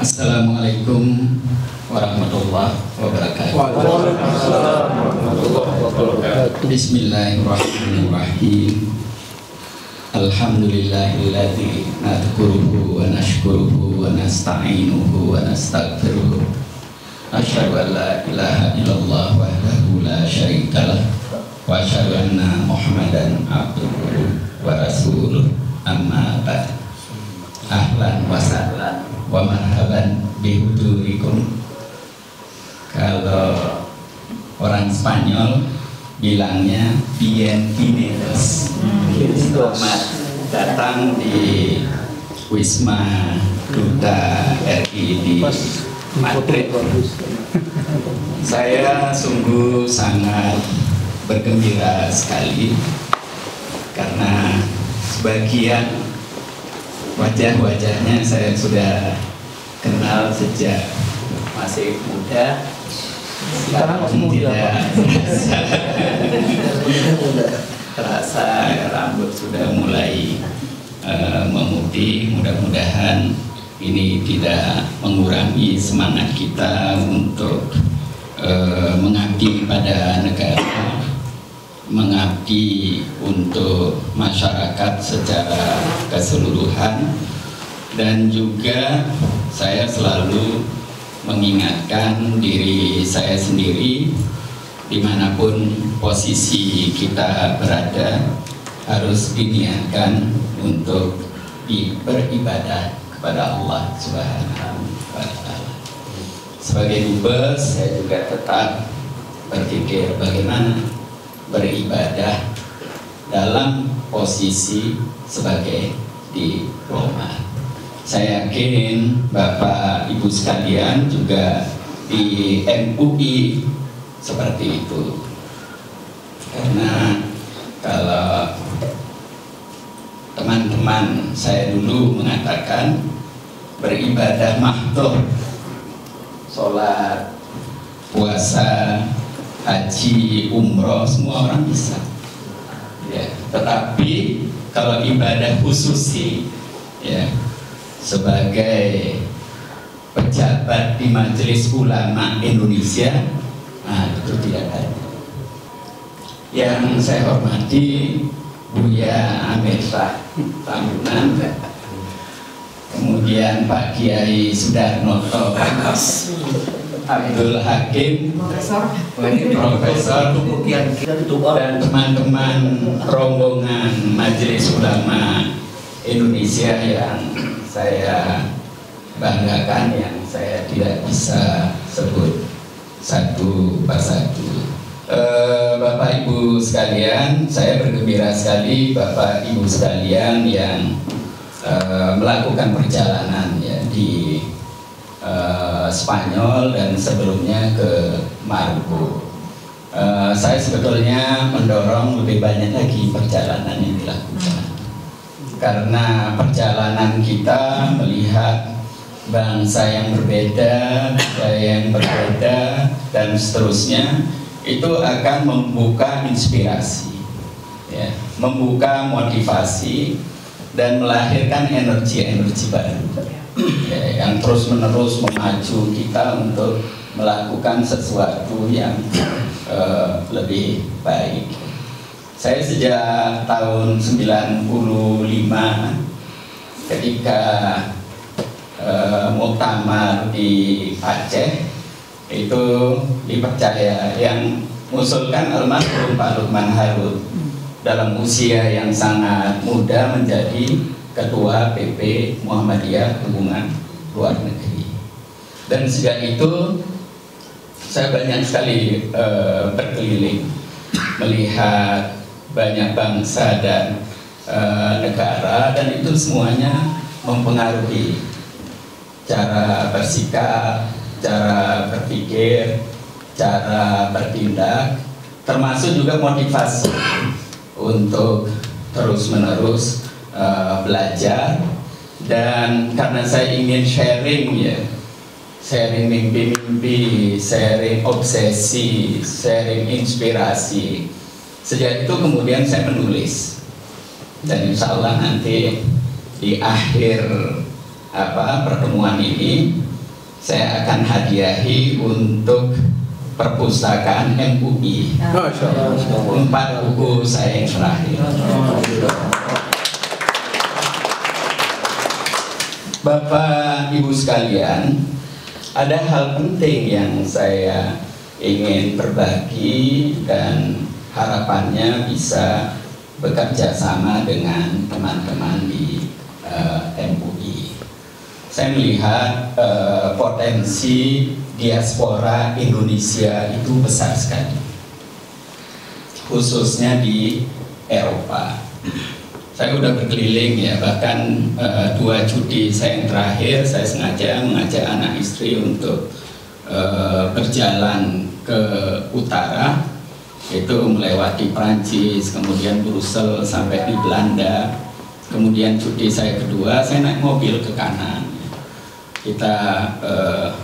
Assalamualaikum warahmatullahi wabarakatuh. Waalaikumsalam warahmatullahi wabarakatuh. Bismillahirrahmanirrahim. Alhamdulillahilladzi nadhkuruhu wa nashkuruhu wa nasta'inuhu wa nastaghfiruh. Asyhadu an la ilaha illallah wahdahu la syarikalah wa asyhadu anna Muhammadan abduhu wa rasuluh. Amma ba'd. Ahlan wa sahlan wa marhaban bihudurikum. Kalau orang Spanyol bilangnya bienvenidos. Selamat datang di Wisma Duta RI di Madrid. Saya sungguh sangat bergembira sekali karena sebagian wajah-wajahnya saya sudah kenal sejak masih muda. Sekarang tidak terasa rambut sudah mulai memutih. Mudah-mudahan ini tidak mengurangi semangat kita untuk mengabdi pada negara, mengabdi untuk masyarakat secara keseluruhan. Dan juga saya selalu mengingatkan diri saya sendiri, dimanapun posisi kita berada, harus diniatkan untuk beribadah kepada Allah Subhanahu wa Ta'ala. Sebagai dubes, saya juga tetap berpikir bagaimana beribadah dalam posisi sebagai diplomat. Saya yakin Bapak Ibu sekalian juga di MUI seperti itu. Karena kalau teman-teman saya dulu mengatakan beribadah mahdoh, sholat, puasa, haji, umroh, semua orang bisa. Ya, tetapi kalau ibadah khususi, ya, sebagai pejabat di Majelis Ulama Indonesia, nah itu tidak ada. Yang saya hormati Buya Amir Shah Tambunan, kemudian Pak Kiai Sudarnoto Abdul Hakim, Profesor, dan teman-teman rombongan Majelis Ulama Indonesia yang saya banggakan, yang saya tidak bisa sebut satu persatu. Bapak Ibu sekalian, saya bergembira sekali Bapak Ibu sekalian yang melakukan perjalanan ya di Spanyol dan sebelumnya ke Maroko. Saya sebetulnya mendorong lebih banyak lagi perjalanan yang dilakukan, karena perjalanan kita melihat bangsa yang berbeda, budaya yang berbeda, dan seterusnya, itu akan membuka inspirasi, ya, membuka motivasi, dan melahirkan energi-energi baru, ya, yang terus-menerus memacu kita untuk melakukan sesuatu yang lebih baik. Saya sejak tahun 95 ketika muktamar di Aceh itu dipercaya, yang mengusulkan almarhum Pak Lukman Harut dalam usia yang sangat muda menjadi Ketua PP Muhammadiyah Hubungan Luar Negeri. Dan sejak itu saya banyak sekali berkeliling melihat banyak bangsa dan negara, dan itu semuanya mempengaruhi cara bersikap, cara berpikir, cara bertindak, termasuk juga motivasi untuk terus-menerus belajar. Dan karena saya ingin sharing, ya, sharing mimpi-mimpi, sharing obsesi, sharing inspirasi, sejak itu kemudian saya menulis. Dan insya Allah nanti di akhir pertemuan ini saya akan hadiahi untuk perpustakaan MUI 4 buku saya yang terakhir. Bapak Ibu sekalian, ada hal penting yang saya ingin berbagi dan harapannya bisa bekerja sama dengan teman-teman di MUI. Saya melihat potensi diaspora Indonesia itu besar sekali, khususnya di Eropa. Saya udah berkeliling ya, bahkan 2 cuti saya yang terakhir saya sengaja mengajak anak istri untuk berjalan ke utara, itu melewati Prancis, kemudian Brussels sampai di Belanda. Kemudian cuti saya kedua saya naik mobil ke kanan. Kita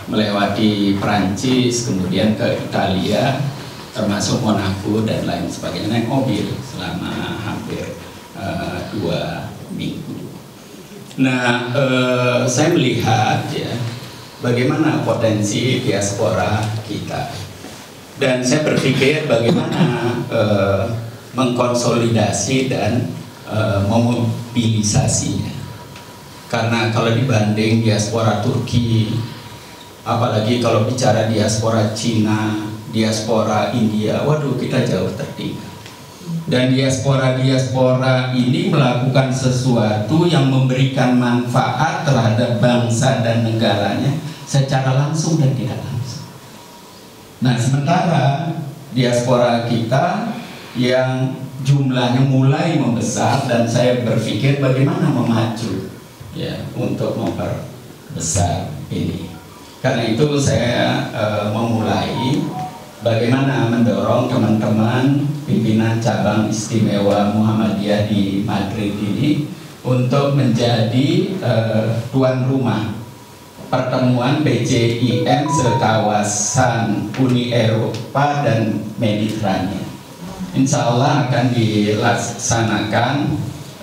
melewati Prancis, kemudian ke Italia, termasuk Monaco dan lain sebagainya, naik mobil selama hampir 2 minggu. Nah, saya melihat ya bagaimana potensi diaspora kita, dan saya berpikir bagaimana mengkonsolidasi dan memobilisasinya. Karena kalau dibanding diaspora Turki, apalagi kalau bicara diaspora Cina, diaspora India, waduh kita jauh tertinggal. Dan diaspora ini melakukan sesuatu yang memberikan manfaat terhadap bangsa dan negaranya secara langsung dan tidak langsung. Nah, sementara diaspora kita yang jumlahnya mulai membesar, dan saya berpikir bagaimana memacu ya untuk memperbesar ini. Karena itu saya memulai bagaimana mendorong teman-teman pimpinan cabang istimewa Muhammadiyah di Madrid ini untuk menjadi tuan rumah pertemuan PJIM sekawasan Uni Eropa dan Mediterania. Insya Allah akan dilaksanakan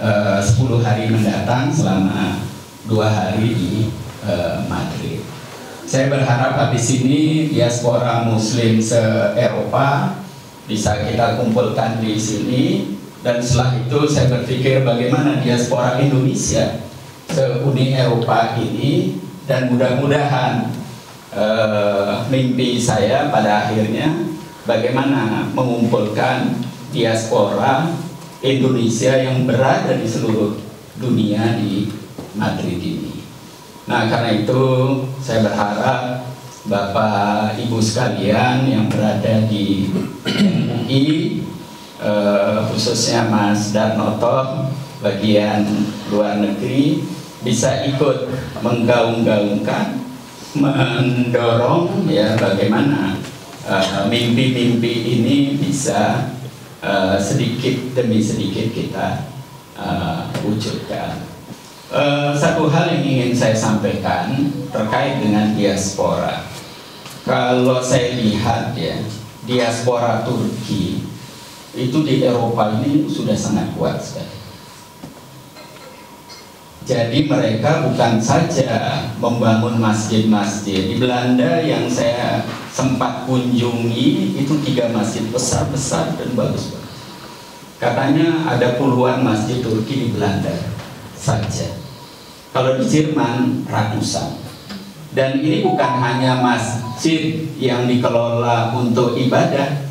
10 hari mendatang selama 2 hari di Madrid. Saya berharap habis ini diaspora Muslim se-Eropa bisa kita kumpulkan di sini, dan setelah itu saya berpikir bagaimana diaspora Indonesia se-Uni Eropa ini, dan mudah-mudahan mimpi saya pada akhirnya bagaimana mengumpulkan diaspora Indonesia yang berada di seluruh dunia di Madrid ini. Nah, karena itu saya berharap Bapak Ibu sekalian yang berada di MUI, khususnya Mas Darnoto bagian luar negeri, bisa ikut menggaung-gaungkan, mendorong ya bagaimana mimpi-mimpi ini bisa sedikit demi sedikit kita wujudkan. Satu hal yang ingin saya sampaikan terkait dengan diaspora. Kalau saya lihat ya, diaspora Turki itu di Eropa ini sudah sangat kuat sekali. Jadi mereka bukan saja membangun masjid-masjid. Di Belanda yang saya sempat kunjungi itu 3 masjid besar-besar dan bagus-bagus. Katanya ada puluhan masjid Turki di Belanda saja. Kalau di Jerman ratusan. Dan ini bukan hanya masjid yang dikelola untuk ibadah,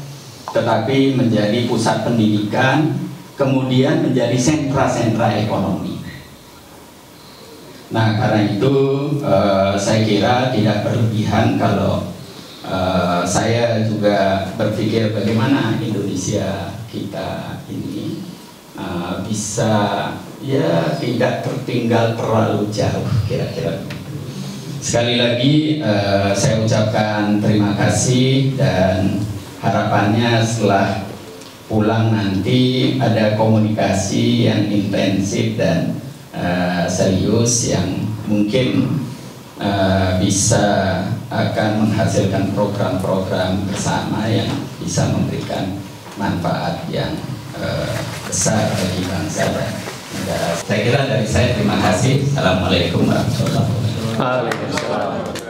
tetapi menjadi pusat pendidikan, kemudian menjadi sentra-sentra ekonomi. Nah, karena itu saya kira tidak berlebihan kalau saya juga berpikir bagaimana Indonesia kita ini bisa ya tidak tertinggal terlalu jauh, kira-kira. Sekali lagi saya ucapkan terima kasih, dan harapannya setelah pulang nanti ada komunikasi yang intensif dan serius yang mungkin bisa akan menghasilkan program-program bersama yang bisa memberikan manfaat yang besar bagi bangsa dan negara. Saya kira dari saya terima kasih. Assalamualaikum warahmatullahi wabarakatuh.